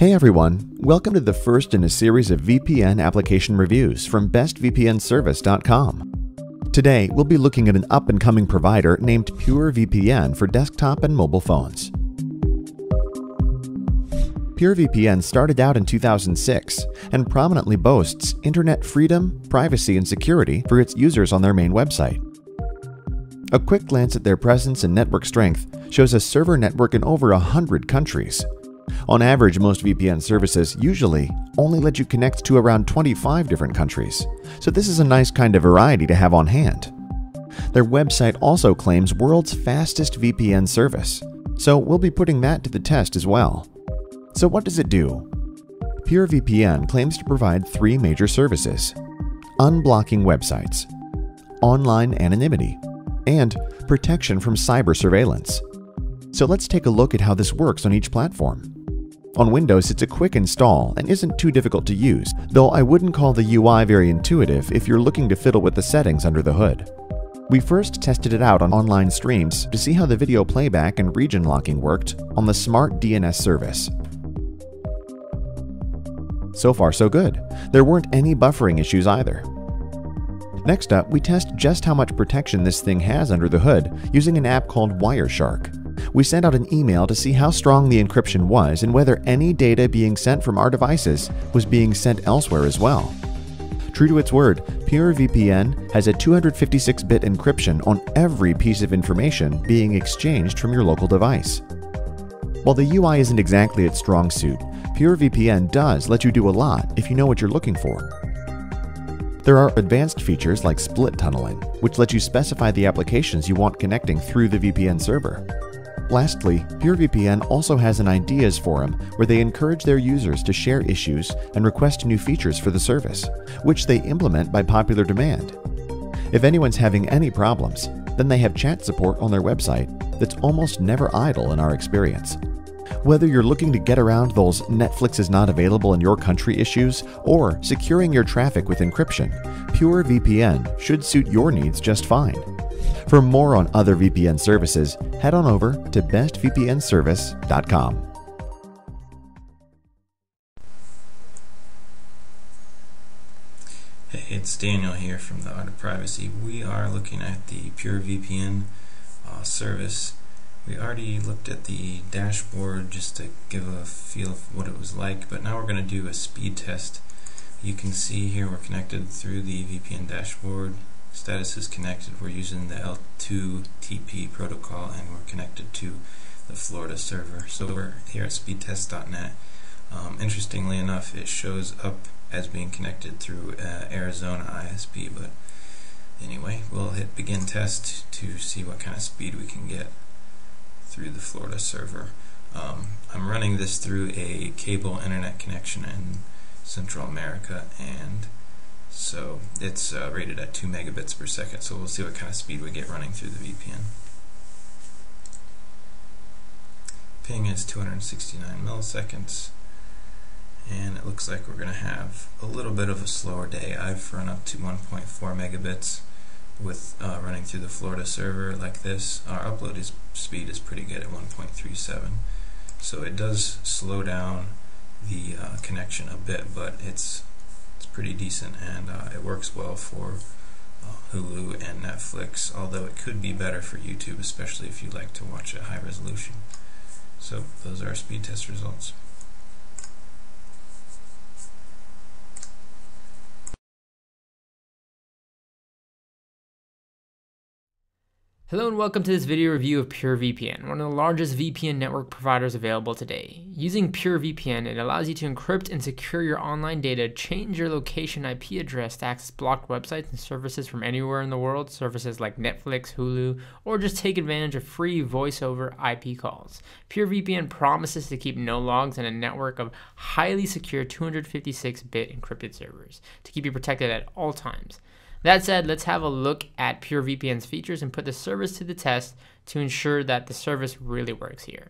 Hey everyone, welcome to the first in a series of VPN application reviews from bestvpnservice.com. Today, we'll be looking at an up-and-coming provider named PureVPN for desktop and mobile phones. PureVPN started out in 2006 and prominently boasts internet freedom, privacy, and security for its users on their main website. A quick glance at their presence and network strength shows a server network in over 100 countries. On average, most VPN services usually only let you connect to around 25 different countries, so this is a nice kind of variety to have on hand. Their website also claims world's fastest VPN service, so we'll be putting that to the test as well. So what does it do? PureVPN claims to provide three major services: unblocking websites, online anonymity, and protection from cyber surveillance. So let's take a look at how this works on each platform. On Windows, it's a quick install and isn't too difficult to use, though I wouldn't call the UI very intuitive if you're looking to fiddle with the settings under the hood. We first tested it out on online streams to see how the video playback and region locking worked on the Smart DNS service. So far so good. There weren't any buffering issues either. Next up, we test just how much protection this thing has under the hood using an app called Wireshark. We sent out an email to see how strong the encryption was and whether any data being sent from our devices was being sent elsewhere as well. True to its word, PureVPN has a 256-bit encryption on every piece of information being exchanged from your local device. While the UI isn't exactly its strong suit, PureVPN does let you do a lot if you know what you're looking for. There are advanced features like split tunneling, which let you specify the applications you want connecting through the VPN server. Lastly, PureVPN also has an ideas forum where they encourage their users to share issues and request new features for the service, which they implement by popular demand. If anyone's having any problems, then they have chat support on their website that's almost never idle in our experience. Whether you're looking to get around those Netflix is not available in your country issues or securing your traffic with encryption, PureVPN should suit your needs just fine. For more on other VPN services, head on over to bestvpnservice.com. Hey, it's Daniel here from the Art of Privacy. We are looking at the PureVPN service. We already looked at the dashboard just to give a feel of what it was like, but now we're going to do a speed test. You can see here we're connected through the VPN dashboard. Status is connected. We're using the L2TP protocol and we're connected to the Florida server. So we're here at speedtest.net. Interestingly enough, it shows up as being connected through Arizona ISP, but anyway, we'll hit begin test to see what kind of speed we can get through the Florida server. I'm running this through a cable internet connection in Central America, and so it's rated at 2 megabits per second, so we'll see what kind of speed we get running through the VPN. Ping is 269 milliseconds, and it looks like we're going to have a little bit of a slower day. I've run up to 1.4 megabits with running through the Florida server like this. Our upload speed is pretty good at 1.37, so it does slow down the connection a bit, but it's pretty decent, and it works well for Hulu and Netflix, although it could be better for YouTube, especially if you like to watch at high resolution. So those are our speed test results. Hello and welcome to this video review of PureVPN, one of the largest VPN network providers available today. Using PureVPN, it allows you to encrypt and secure your online data, change your location IP address to access blocked websites and services from anywhere in the world, services like Netflix, Hulu, or just take advantage of free voice over IP calls. PureVPN promises to keep no logs in a network of highly secure 256-bit encrypted servers to keep you protected at all times. That said, let's have a look at PureVPN's features and put the service to the test to ensure that the service really works here.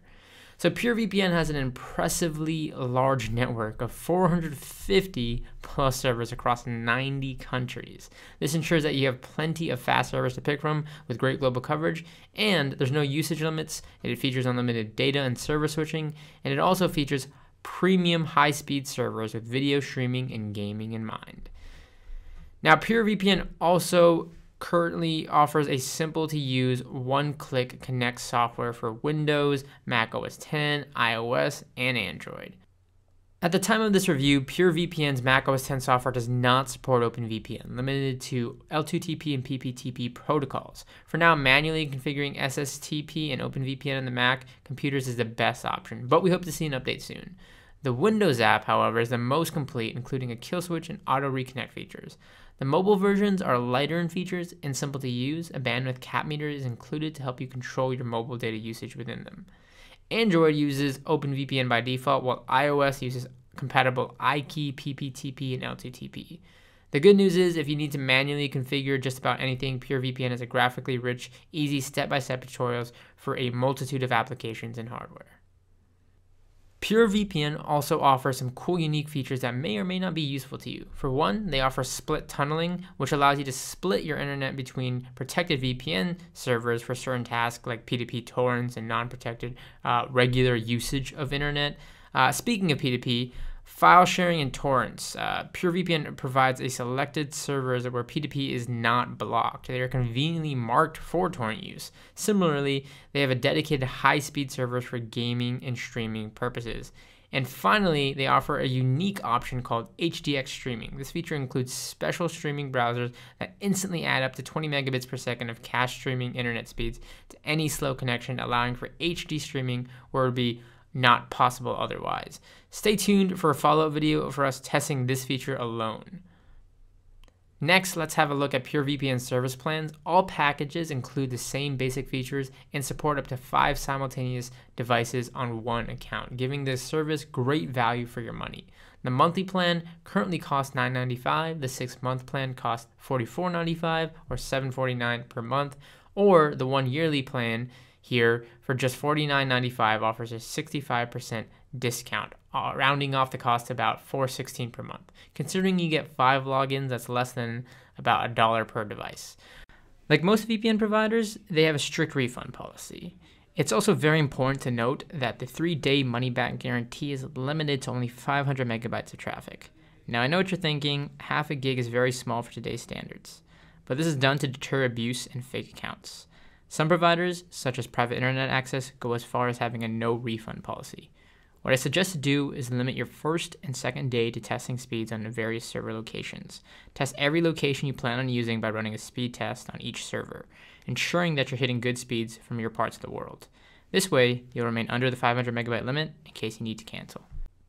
So PureVPN has an impressively large network of 450 plus servers across 90 countries. This ensures that you have plenty of fast servers to pick from with great global coverage, and there's no usage limits. It features unlimited data and server switching, and it also features premium high-speed servers with video streaming and gaming in mind. Now, PureVPN also currently offers a simple-to-use one-click connect software for Windows, Mac OS X, iOS, and Android. At the time of this review, PureVPN's Mac OS X software does not support OpenVPN, limited to L2TP and PPTP protocols. For now, manually configuring SSTP and OpenVPN on the Mac computers is the best option, but we hope to see an update soon. The Windows app, however, is the most complete, including a kill switch and auto reconnect features. The mobile versions are lighter in features and simple to use. A bandwidth cap meter is included to help you control your mobile data usage within them. Android uses OpenVPN by default, while iOS uses compatible iKey, PPTP, and L2TP. The good news is, if you need to manually configure just about anything, PureVPN has a graphically rich, easy step-by-step tutorials for a multitude of applications and hardware. PureVPN also offers some cool, unique features that may or may not be useful to you. For one, they offer split tunneling, which allows you to split your internet between protected VPN servers for certain tasks like P2P torrents and non-protected regular usage of internet. Speaking of P2P, file sharing and torrents. PureVPN provides a selected servers where P2P is not blocked. They are conveniently marked for torrent use. Similarly, they have a dedicated high-speed servers for gaming and streaming purposes. And finally, they offer a unique option called HDX streaming. This feature includes special streaming browsers that instantly add up to 20 megabits per second of cache streaming internet speeds to any slow connection, allowing for HD streaming where it would be not possible otherwise. Stay tuned for a follow-up video for us testing this feature alone. Next, let's have a look at PureVPN service plans. All packages include the same basic features and support up to 5 simultaneous devices on one account, giving this service great value for your money. The monthly plan currently costs $9.95, the 6-month plan costs $44.95 or $7.49 per month, or the 1 yearly plan here for just $49.95 offers a 65% discount, rounding off the cost to about $4.16 per month. Considering you get 5 logins, that's less than about $1 per device. Like most VPN providers, they have a strict refund policy. It's also very important to note that the 3-day money-back guarantee is limited to only 500 megabytes of traffic. Now, I know what you're thinking, half a gig is very small for today's standards, but this is done to deter abuse and fake accounts. Some providers, such as private internet access, go as far as having a no refund policy. What I suggest to do is limit your first and second day to testing speeds on the various server locations. Test every location you plan on using by running a speed test on each server, ensuring that you're hitting good speeds from your parts of the world. This way, you'll remain under the 500 megabyte limit in case you need to cancel.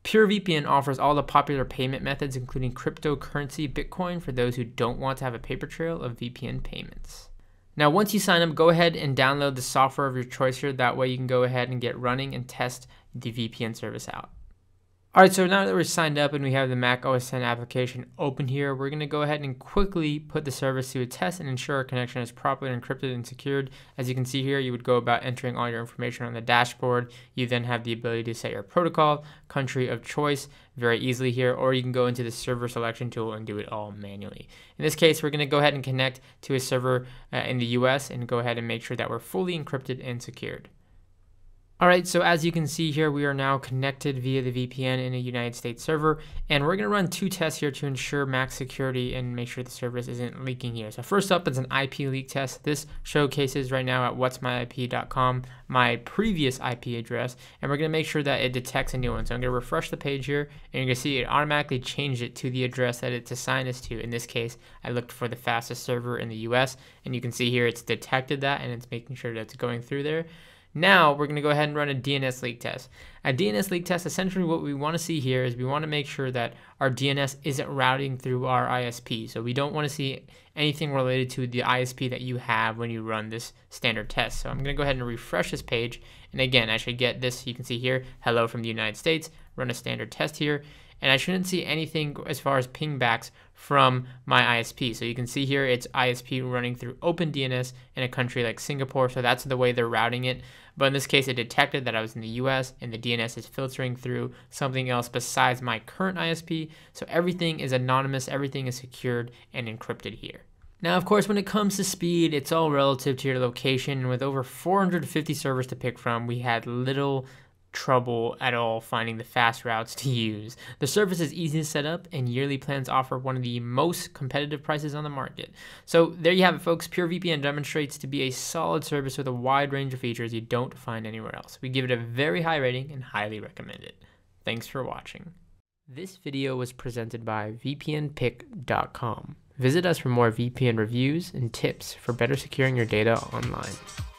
PureVPN offers all the popular payment methods, including cryptocurrency Bitcoin for those who don't want to have a paper trail of VPN payments. Now, once you sign up, go ahead and download the software of your choice here. That way you can go ahead and get running and test the VPN service out. All right, so now that we're signed up and we have the Mac OS X application open here, we're going to go ahead and quickly put the service to a test and ensure our connection is properly encrypted and secured. As you can see here, you would go about entering all your information on the dashboard. You then have the ability to set your protocol, country of choice very easily here, or you can go into the server selection tool and do it all manually. In this case, we're going to go ahead and connect to a server in the US and go ahead and make sure that we're fully encrypted and secured. All right, so as you can see here, we are now connected via the VPN in a United States server, and we're going to run 2 tests here to ensure max security and make sure the service isn't leaking here. So first up is an IP leak test. This showcases right now at whatsmyip.com my previous IP address, and we're going to make sure that it detects a new one. So I'm going to refresh the page here, and you're going to see it automatically changed it to the address that it's assigned us to. In this case, I looked for the fastest server in the US, and you can see here it's detected that, and it's making sure that it's going through there. Now we're going to go ahead and run a DNS leak test. A DNS leak test, essentially what we want to see here is we want to make sure that our DNS isn't routing through our ISP. So we don't want to see anything related to the ISP that you have when you run this standard test. So I'm going to go ahead and refresh this page. And again, I should get this, you can see here, hello from the United States, run a standard test here. And I shouldn't see anything as far as pingbacks from my ISP. So you can see here it's ISP running through OpenDNS in a country like Singapore. So that's the way they're routing it. But in this case, it detected that I was in the US and the DNS is filtering through something else besides my current ISP. So everything is anonymous, everything is secured and encrypted here. Now, of course, when it comes to speed, it's all relative to your location. With over 450 servers to pick from, we had little trouble at all finding the fast routes to use. The service is easy to set up, and yearly plans offer one of the most competitive prices on the market. So there you have it, folks. PureVPN demonstrates to be a solid service with a wide range of features you don't find anywhere else. We give it a very high rating and highly recommend it. Thanks for watching. This video was presented by VPNpick.com. Visit us for more VPN reviews and tips for better securing your data online.